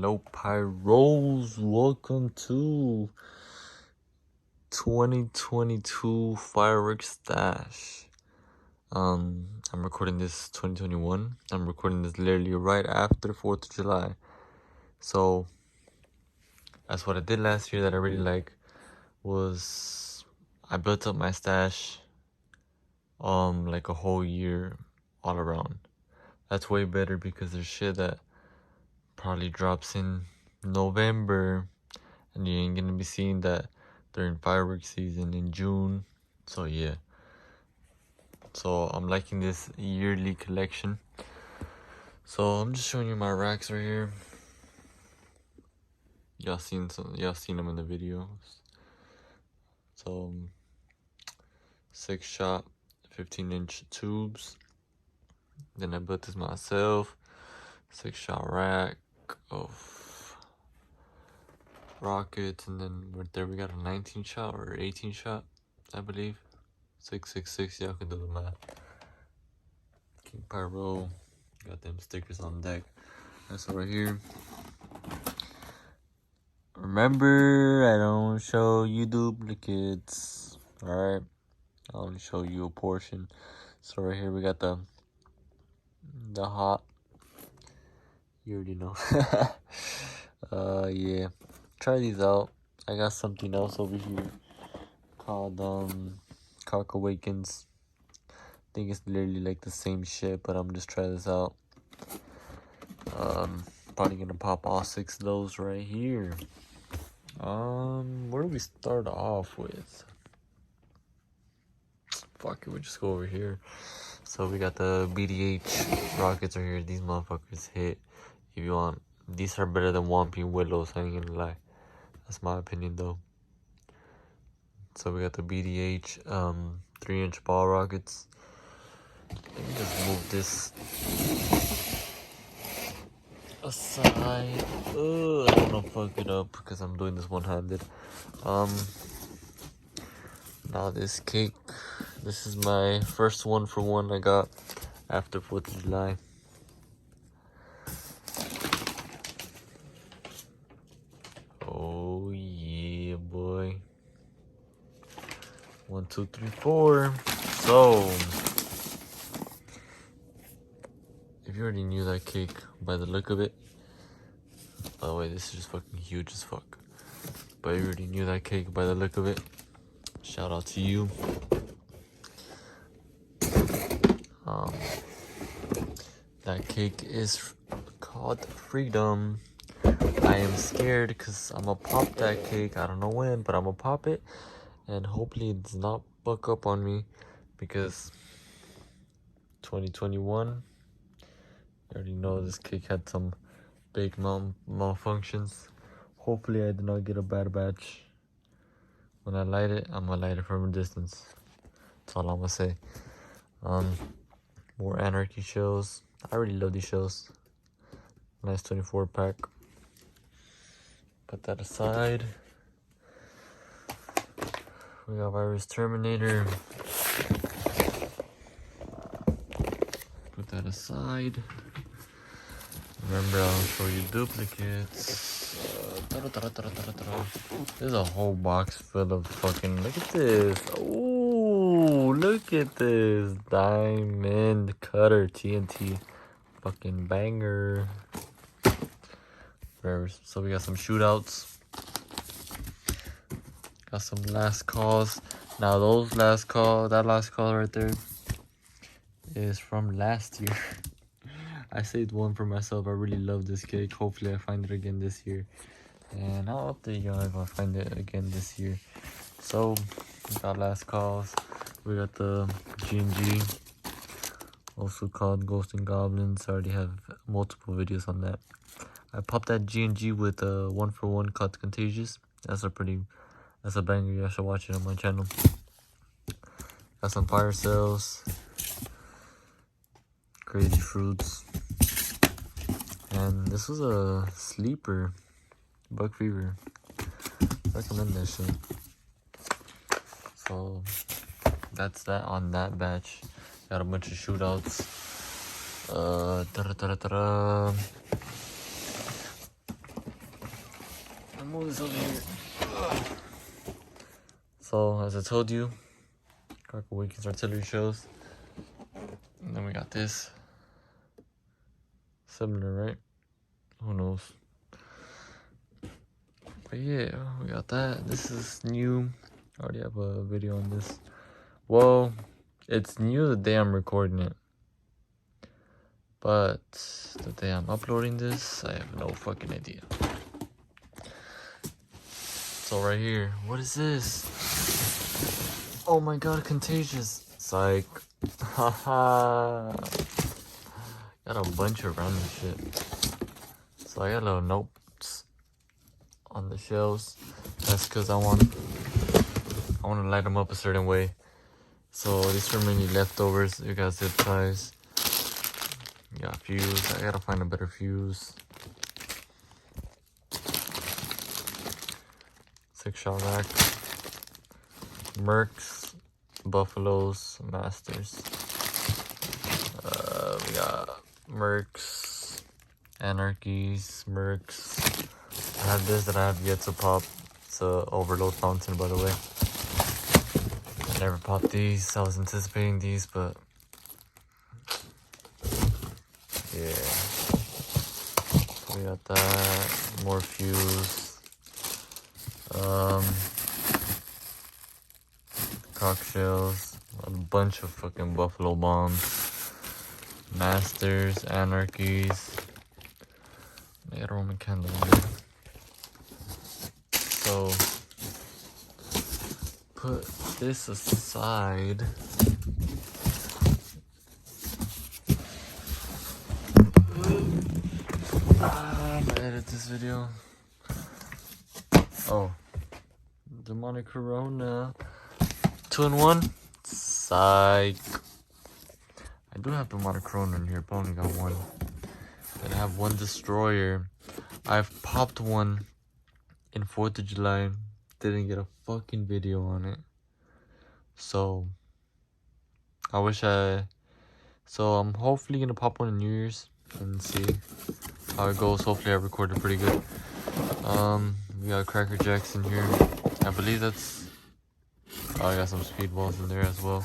Hello Pyros, welcome to 2022 Firework Stash. I'm recording this 2021. I'm recording this literally right after 4th of July. So that's what I did last year that I really like, was I built up my stash like a whole year all around. That's way better because there's shit that probably drops in November and you ain't gonna be seeing that during fireworks season in June. So yeah, so I'm liking this yearly collection. So I'm just showing you my racks right here. Y'all seen them in the videos. So 6-shot 15-inch tubes. Then I built this myself. 6-shot rack of rockets, and then right there we got a 19-shot or 18-shot, I believe. 666, y'all can do the math. King Pyro, got them stickers on deck. That's right here. Remember, I don't show you duplicates, alright? I only show you a portion. So right here we got the hot. You already know. Yeah. Try these out. I got something else over here called Cock Awakens. I think it's literally like the same shit, but I'm just trying this out. Probably gonna pop all 6 of those right here. Where do we start off with? Fuck it, we just go over here. So we got the BDH rockets right here. These motherfuckers hit. If you want, these are better than Whomping Willows, I ain't gonna lie. That's my opinion though. So we got the BDH 3-inch ball rockets. Let me just move this aside. I don't want to fuck it up because I'm doing this one-handed. Now this cake, this is my first 1-for-1 I got after 4th of July. Oh yeah, boy. 1, 2, 3, 4. So if you already knew that cake by the look of it, by the way, this is just fucking huge as fuck. But if you already knew that cake by the look of it, shout out to you. That cake is called Freedom. I am scared because I'm gonna pop that cake. I don't know when, but I'm gonna pop it. And hopefully it does not buck up on me, because 2021, you already know this cake had some big malfunctions. Hopefully I did not get a bad batch. When I light it, I'm gonna light it from a distance. That's all I'm gonna say. More Anarchy shells. I really love these shells. Nice 24-pack. Put that aside. We got Virus Terminator. Put that aside. Remember, I'll show you duplicates. There's a whole box full of fucking. Look at this. Ooh, look at this. Diamond Cutter TNT. Fucking banger. So we got some shootouts. Got some last calls. Now that last call right there is from last year. I saved one for myself. I really love this cake. Hopefully I find it again this year. And I'll update y'all if I find it again this year. So, we got last calls. We got the G&G, also called Ghost and Goblins. I already have multiple videos on that. I popped that G&G with a 1-for-1 called Contagious. That's a banger. You should watch it on my channel. Got some fire cells, Crazy Fruits, and this was a sleeper, Buck Fever. Recommend that shit. So that's that on that batch. Got a bunch of shootouts. move this over here. So, as I told you, Crack Awakens artillery shells. And then we got this. Similar, right? Who knows? But yeah, we got that. This is new. I already have a video on this. Well, it's new the day I'm recording it. But the day I'm uploading this, I have no fucking idea. So right here, what is this? Oh my god, contagious. Psych. Haha. Got a bunch of random shit. So I got little notes on the shelves. That's because I want to light them up a certain way. So these are mainly leftovers. You got zip ties. You got fuse. I gotta find a better fuse. 6-shot rack. Mercs, Buffaloes, Masters. We got Mercs, Anarchies, Mercs. I have this that I have yet to pop. It's a overload fountain, by the way. I never popped these. I was anticipating these, but yeah. We got that. More fuse. Cock shells. A bunch of fucking buffalo bombs. Masters, Anarchies. I got a Roman candle here. So, put this aside. I'm gonna edit this video. Oh, Demonic Corona 2-in-1. Psych. I do have Demonic Corona in here, but I only got one. Then I have one Destroyer. I've popped one in 4th of July. Didn't get a fucking video on it. So, so I'm hopefully gonna pop one in New Year's and see how it goes. Hopefully I recorded pretty good. We got Cracker Jacks in here. I believe that's, oh, I got some speedballs in there as well.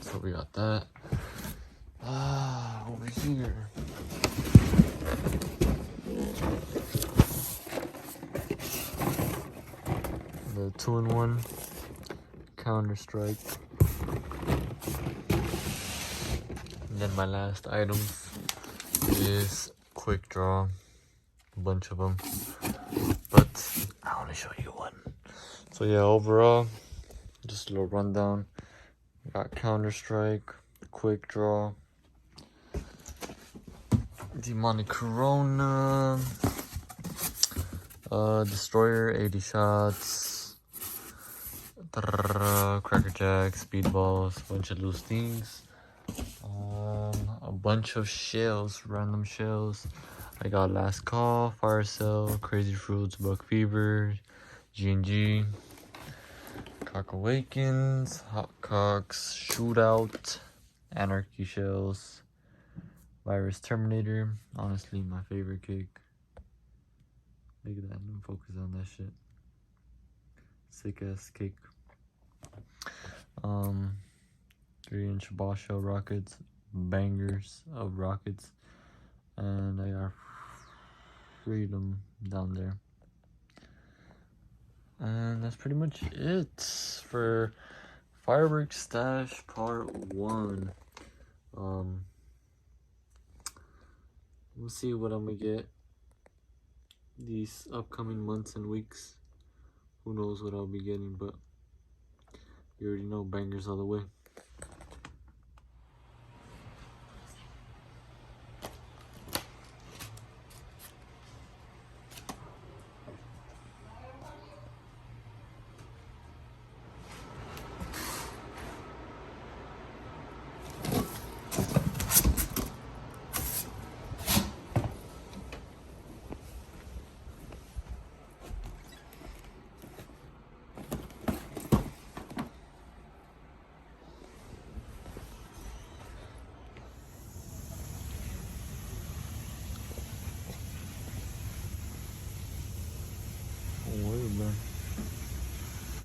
So we got that. Over here. The 2-in-1 Counter-Strike. And then my last items is Quick Draw. A bunch of them. But I want to show you one. So yeah, overall, just a little rundown. Got Counter-Strike, Quick Draw, Demonic Corona, Destroyer, 80 shots, Cracker Jack, Speedballs, a bunch of loose things, a bunch of shells, random shells. I got Last Call, Fire Cell, Crazy Fruits, Buck Fever, G&G, Cock Awakens, Hot Cocks, Shootout, Anarchy Shells, Virus Terminator. Honestly, my favorite cake. Look at that, I'm focus on that shit. Sick ass cake. 3-inch ball shell rockets, bangers of rockets, and I got Freedom down there. And that's pretty much it for Firework Stash Part 1. We'll see what I'm gonna get these upcoming months and weeks. Who knows what I'll be getting, but you already know, bangers all the way.